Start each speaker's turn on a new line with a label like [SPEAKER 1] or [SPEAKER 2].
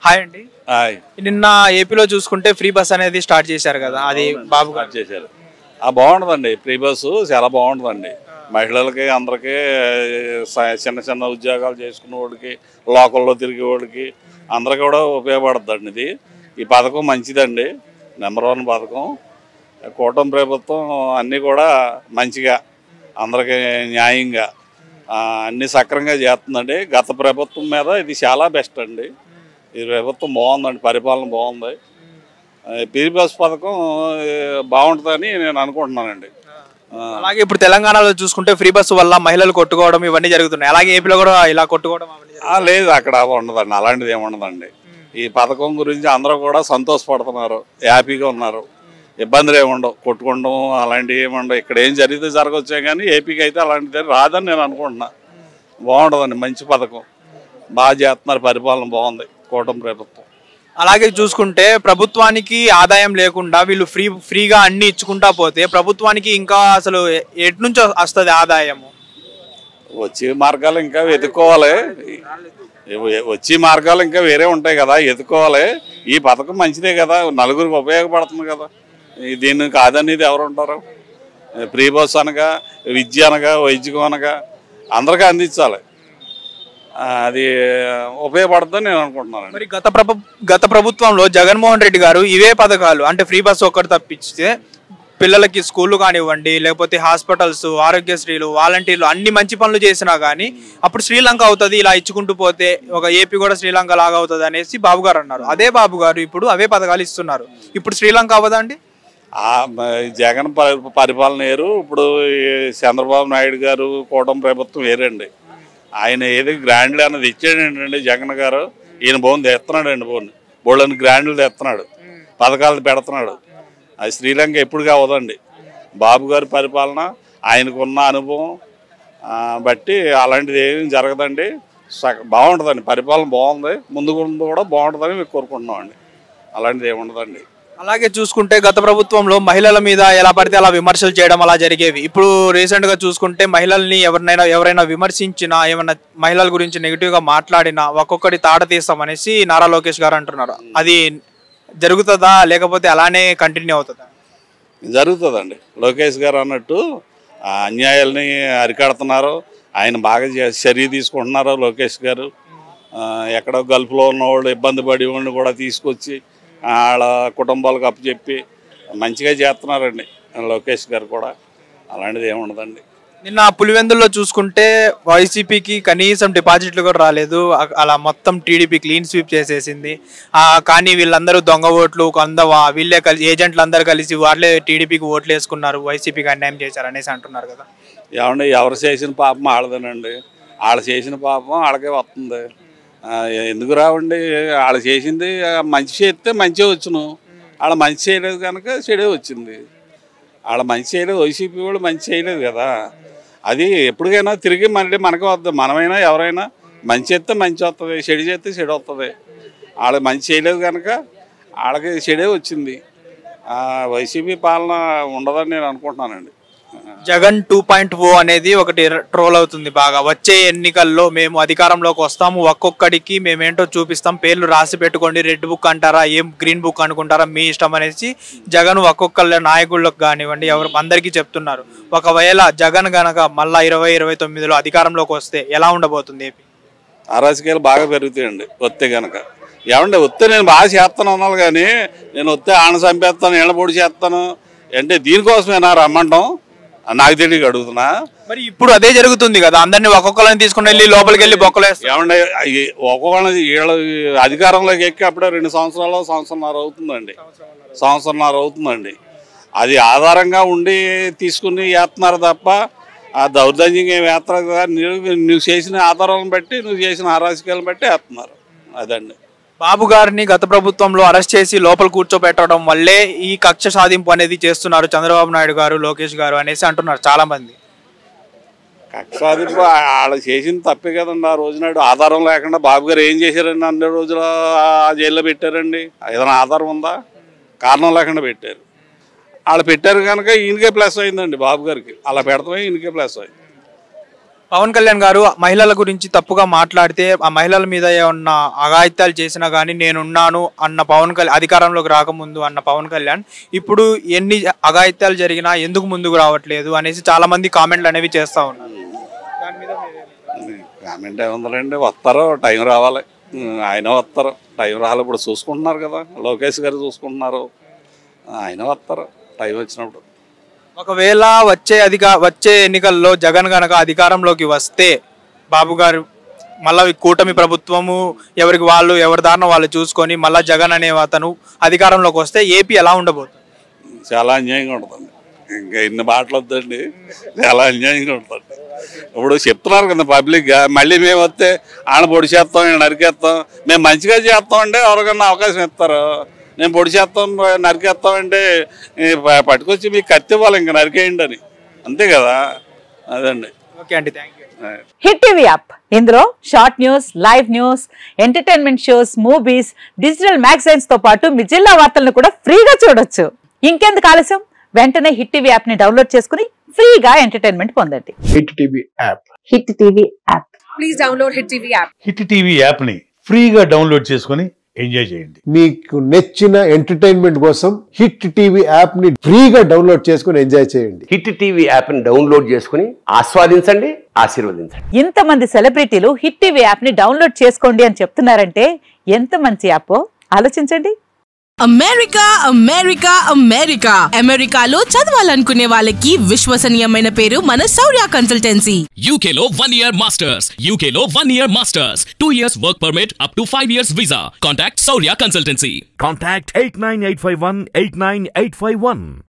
[SPEAKER 1] Hi అండి.
[SPEAKER 2] Hi.
[SPEAKER 1] నిన్న ఏపీలో చూసుకుంటే ఫ్రీ బస్ అనేది స్టార్ట్ చేశారు కదా, అది బాబు గారు
[SPEAKER 2] చేశారు. బాగుంటుందండి. ఫ్రీ బస్సు చాలా బాగుంటుందండి. మహిళలకి అందరికీ చిన్న చిన్న ఉద్యోగాలు చేసుకునే వాడికి, లోకల్లో తిరిగే వాడికి అందరికీ కూడా ఉపయోగపడుతుందండి. ఈ పథకం మంచిదండి. నెంబర్ 1 పథకం. కూటమి ప్రభుత్వం అన్నీ కూడా మంచిగా అందరికీ న్యాయంగా అన్నీ సక్రమంగా చేస్తుందండి. గత ప్రభుత్వం మీద ఇది చాలా బెస్ట్ అండి. ఈ ప్రభుత్వం బాగుందండి, పరిపాలన బాగుంది. ఫ్రీ బస్ పథకం బాగుంటుందని నేను అనుకుంటున్నానండి.
[SPEAKER 1] అలాగే ఇప్పుడు తెలంగాణలో చూసుకుంటే ఫ్రీ బస్సు వల్ల మహిళలు కొట్టుకోవడం ఇవన్నీ జరుగుతున్నాయి. అలాగే ఏపీలో కూడా ఇలా కొట్టుకోవడం
[SPEAKER 2] లేదు, అక్కడ ఉండదండి. అలాంటిది ఏమి ఉండదండి. ఈ పథకం గురించి అందరూ కూడా సంతోషపడుతున్నారు, హ్యాపీగా ఉన్నారు. ఇబ్బందులు ఏమి ఉండవు, కొట్టుకోవడం అలాంటివి ఏమి ఉండవు. ఇక్కడ ఏం జరిగితే జరగవచ్చే కానీ ఏపీకి అయితే అలాంటిది రాదని నేను అనుకుంటున్నా. బాగుంటుందండి, మంచి పథకం. బాగా చేస్తున్నారు, పరిపాలన బాగుంది కూటమి ప్రభుత్వం.
[SPEAKER 1] అలాగే చూసుకుంటే ప్రభుత్వానికి ఆదాయం లేకుండా వీళ్ళు ఫ్రీగా అన్ని ఇచ్చుకుంటా పోతే ప్రభుత్వానికి ఇంకా అసలు ఎటు నుంచి వస్తుంది ఆదాయము?
[SPEAKER 2] వచ్చే మార్గాలు ఇంకా వెతుక్కోవాలి. వచ్చే మార్గాలు ఇంకా వేరే ఉంటాయి కదా, వెతుక్కోవాలి. ఈ పథకం మంచిదే కదా, నలుగురికి ఉపయోగపడుతుంది కదా. దీన్ని కాదనేది ఎవరు ఉంటారు? ఫ్రీ బస్ అనగా, విద్య అనగా, వైద్యం అనగా అందరికీ అందించాలి. అది ఉపయోగపడుతుందని నేను అనుకుంటున్నాను.
[SPEAKER 1] మరి గత ప్రభుత్వంలో జగన్మోహన్ రెడ్డి గారు ఇవే పథకాలు అంటే ఫ్రీ బస్ ఒక్కటి తప్పించితే పిల్లలకి స్కూళ్ళు కానివ్వండి, లేకపోతే హాస్పిటల్స్, ఆరోగ్యశ్రీలు, వాలంటీర్లు అన్ని మంచి పనులు చేసినా కానీ అప్పుడు శ్రీలంక అవుతుంది ఇలా ఇచ్చుకుంటూ పోతే, ఒక ఏపీ కూడా శ్రీలంక లాగా అవుతుంది అనేసి బాబు గారు అన్నారు. అదే బాబు గారు ఇప్పుడు అవే పథకాలు ఇస్తున్నారు. ఇప్పుడు శ్రీలంక అవ్వదండి?
[SPEAKER 2] జగన్ పరిపాలన వేరు, ఇప్పుడు చంద్రబాబు నాయుడు గారు కూటమి ప్రభుత్వం వేరండి. ఆయన ఏది గ్రాండ్లు అన్నది ఇచ్చాడండి జగన్ గారు. ఈయన బోన్ తెస్తున్నాడు అండి, బోళ్ళని గ్రాండ్లు తెస్తున్నాడు, పథకాలు పెడుతున్నాడు. అది శ్రీలంక ఎప్పుడుగా అవ్వదండి. బాబు గారి పరిపాలన, ఆయనకున్న అనుభవం బట్టి అలాంటిది ఏమీ జరగదండి. బాగుంటుందండి, పరిపాలన బాగుంది. ముందు కూడా బాగుంటుందని మేము కోరుకుంటున్నామండి. అలాంటిది ఏమి ఉండదండి.
[SPEAKER 1] అలాగే చూసుకుంటే గత ప్రభుత్వంలో మహిళల మీద ఎలా పడితే అలా విమర్శలు చేయడం అలా జరిగేవి. ఇప్పుడు రీసెంట్ గా చూసుకుంటే మహిళల్ని ఎవరైనా విమర్శించినా, ఏమన్నా మహిళల గురించి నెగిటివ్ గా మాట్లాడినా ఒక్కొక్కటి తాట తీస్తాం అనేసి నారా లోకేష్ గారు అంటున్నారు. అది జరుగుతుందా లేకపోతే అలానే కంటిన్యూ అవుతుందా?
[SPEAKER 2] జరుగుతుందండి. లోకేష్ గారు అన్నట్టు అన్యాయాలని అరికడుతున్నారు. ఆయన బాగా చర్య తీసుకుంటున్నారు లోకేష్ గారు. ఎక్కడో గల్ఫ్లో ఉన్నవాళ్ళు ఇబ్బంది పడి వాళ్ళని కూడా తీసుకొచ్చి వాళ్ళ కుటుంబాలకు అప్పచెప్పి మంచిగా చేస్తున్నారండి లోకేష్ గారు కూడా. అలాంటిది ఏముండదండి.
[SPEAKER 1] నిన్న పులివెందుల్లో చూసుకుంటే వైసీపీకి కనీసం డిపాజిట్లు కూడా రాలేదు. అలా మొత్తం టీడీపీ క్లీన్ స్వీప్ చేసేసింది. కానీ వీళ్ళందరూ దొంగ ఓట్లు వీళ్ళే ఏజెంట్లు అందరూ కలిసి వాళ్ళే టీడీపీకి ఓట్లు వేసుకున్నారు, వైసీపీకి అన్యాయం చేశారు అనేసి అంటున్నారు కదా.
[SPEAKER 2] ఏమండి, ఎవరు చేసిన పాపం వాళ్ళదేనండి. వాళ్ళు చేసిన పాపం వాళ్ళకే వస్తుంది. ఎందుకు రావండి? వాళ్ళు చేసింది మంచి చేస్తే మంచిగా వచ్చును. వాళ్ళ మంచి చేయలేదు కనుక చెడే వచ్చింది. వాళ్ళ మంచి చేయలేదు, వైసీపీ వాళ్ళు మంచి చేయలేదు కదా. అది ఎప్పటికైనా తిరిగి మళ్ళీ మనకే వద్దు. మనమైనా ఎవరైనా మంచి చేస్తే మంచి వస్తుంది, చెడు చేస్తే చెడు వస్తుంది. వాళ్ళు మంచి చేయలేదు కనుక వాళ్ళకి చెడే వచ్చింది. వైసీపీ పాలన ఉండదని నేను అనుకుంటున్నానండి.
[SPEAKER 1] జగన్ 2.0 అనేది ఒకటి ట్రోల్ అవుతుంది బాగా. వచ్చే ఎన్నికల్లో మేము అధికారంలోకి వస్తాము, ఒక్కొక్కడికి మేమేంటో చూపిస్తాం, పేర్లు రాసి పెట్టుకోండి, రెడ్ బుక్ అంటారా, ఏం గ్రీన్ బుక్ అనుకుంటారా, మీ ఇష్టం అనేసి జగన్ ఒక్కొక్క నాయకులకు కానివ్వండి అందరికీ చెప్తున్నారు. ఒకవేళ జగన్ గనక మళ్ళా 2029లో అధికారంలోకి వస్తే ఎలా ఉండబోతుంది ఏపీ?
[SPEAKER 2] రాజకీయాలు బాగా పెరుగుతాయండి వస్తే కనుక. ఏమంటే వస్తే నేను బాగా చేస్తాను అన్నాను, కానీ నేను వస్తే ఆన చంపేస్తాను, నీళ్ళపొడి చేస్తాను అంటే దీనికోసమేనా రమ్మంటాం? నాకు తెలియక అడుగుతున్నా.
[SPEAKER 1] మరి ఇప్పుడు అదే జరుగుతుంది కదా, అందరినీ ఒక్కొక్కరిని తీసుకుని వెళ్ళి లోపలికి వెళ్ళి బొక్కలేస్తారు.
[SPEAKER 2] ఏమంటే ఒక్కొక్కరిని వీళ్ళ అధికారంలోకి ఎక్కి అప్పుడే 2 సంవత్సరాలు సంవత్సరంన్నర అవుతుందండి. అది ఆధారంగా ఉండి తీసుకుని వేస్తున్నారు తప్ప ఆ దౌర్జన్యంగా ఏం వేస్తారు కదా. నువ్వు చేసిన ఆధారాలను బట్టి, నువ్వు చేసిన అరాజకీయాలను బట్టి వేస్తున్నారు. అదండి.
[SPEAKER 1] బాబు గారిని గత ప్రభుత్వంలో అరెస్ట్ చేసి లోపల కూర్చోబెట్టడం వల్లే ఈ కక్ష సాధింపు అనేది చేస్తున్నారు చంద్రబాబు నాయుడు గారు, లోకేష్ గారు అనేసి అంటున్నారు చాలా మంది.
[SPEAKER 2] కక్ష సాధింపు వాళ్ళు చేసింది తప్పే కదండి. ఆ రోజునాడు ఆధారం లేకుండా బాబు గారు ఏం చేశారండి? 100 రోజులు జైల్లో పెట్టారండి. ఏదైనా ఆధారం ఉందా? కారణం లేకుండా పెట్టారు. వాళ్ళు పెట్టారు కనుక ఈయనకే ప్లస్ అయిందండి బాబు గారికి. అలా పెడతామే ఈయనకే ప్లస్ అయింది.
[SPEAKER 1] పవన్ కళ్యాణ్ గారు మహిళల గురించి తప్పుగా మాట్లాడితే ఆ మహిళల మీద ఏమన్నా అఘాయిత్యాలు చేసినా కానీ నేనున్నాను అన్న పవన్ కళ్యాణ్, అధికారంలోకి రాకముందు అన్న పవన్ కళ్యాణ్ ఇప్పుడు ఎన్ని అఘాయిత్యాలు జరిగినా ఎందుకు ముందుకు రావట్లేదు అనేసి చాలా మంది కామెంట్లు అనేవి చేస్తూ ఉన్నారు. దాని మీద
[SPEAKER 2] కామెంట్ ఏముందండి, వస్తారు, టైం రావాలి. ఆయన వస్తారు, టైం రావాలి. ఇప్పుడు చూసుకుంటున్నారు కదా, లోకేష్ గారు చూసుకుంటున్నారు, ఆయన వస్తారు టైం వచ్చినప్పుడు.
[SPEAKER 1] ఒకవేళ వచ్చే ఎన్నికల్లో జగన్ గనక అధికారంలోకి వస్తే బాబు గారు మళ్ళీ కూటమి ప్రభుత్వము ఎవరి దారిన వాళ్ళు చూసుకొని మళ్ళీ జగన్ అనే అతను అధికారంలోకి వస్తే ఏపీ ఎలా ఉండబోతుంది?
[SPEAKER 2] చాలా అన్యాయంగా ఉంటుందండి. ఇంకా ఇన్ని మాటలు వద్దండి, చాలా అన్యాయంగా ఉంటుంది. ఇప్పుడు చెప్తున్నారు కదా పబ్లిక్గా, మళ్ళీ మేము వస్తే ఆడ పొడి చేస్తాం, ఈయన నరికేస్తాం. మేము మంచిగా చేస్తామంటే ఎవరికన్నా అవకాశం ఇస్తారు. నేను పొడి చేస్తాం, నరికేస్తామంటే పట్టుకొచ్చి మీకు కత్తి ఇవ్వాలి, ఇంకా నరికేయండి అని, అంతే కదా. అదండి.
[SPEAKER 1] ఓకే అండి, thank you.
[SPEAKER 3] Hit TV app, ఇందులో short news, live news, entertainment shows, movies, digital magazines తో పాటు మీ జిల్లా వార్తలను కూడా ఫ్రీగా చూడొచ్చు. ఇంకెందుకు ఆలస్యం, వెంటనే హిట్ టీవీ యాప్ ని డౌన్లోడ్ చేసుకుని ఫ్రీగా ఎంటర్టైన్మెంట్ పొందండి.
[SPEAKER 4] Hit TV app.
[SPEAKER 3] Hit TV app.
[SPEAKER 5] Please download hit TV app.
[SPEAKER 6] Hit TV app ని ఫ్రీగా డౌన్లోడ్ చేసుకుని ఎంజాయ్ చేయండి.
[SPEAKER 4] మీకు నచ్చిన ఎంటర్టైన్మెంట్ కోసం హిట్ టీవీ యాప్ ని ఫ్రీగా డౌన్లోడ్ చేసుకుని ఎంజాయ్ చేయండి.
[SPEAKER 7] హిట్ టీవీ యాప్ ని డౌన్లోడ్ చేసుకుని ఆస్వాదించండి, ఆశీర్వదించండి.
[SPEAKER 3] ఇంతమంది సెలబ్రిటీలు హిట్ టీవీ యాప్ ని డౌన్లోడ్ చేసుకోండి అని చెప్తున్నారంటే ఎంత మంచి యాప్ ఆలోచించండి.
[SPEAKER 5] అమెరికా అమెరికా అమెరికా అమెరికాలో చదవాలనుకునే వాళ్ళకి విశ్వసనీయమైన పేరు మన శౌర్య కన్సల్టెన్సీ.
[SPEAKER 8] UK లో 1 year masters, UK లో 1 year masters, 2 years work permit up to 5 years visa. Contact Saurya Consultancy.
[SPEAKER 9] Contact 89851 89851.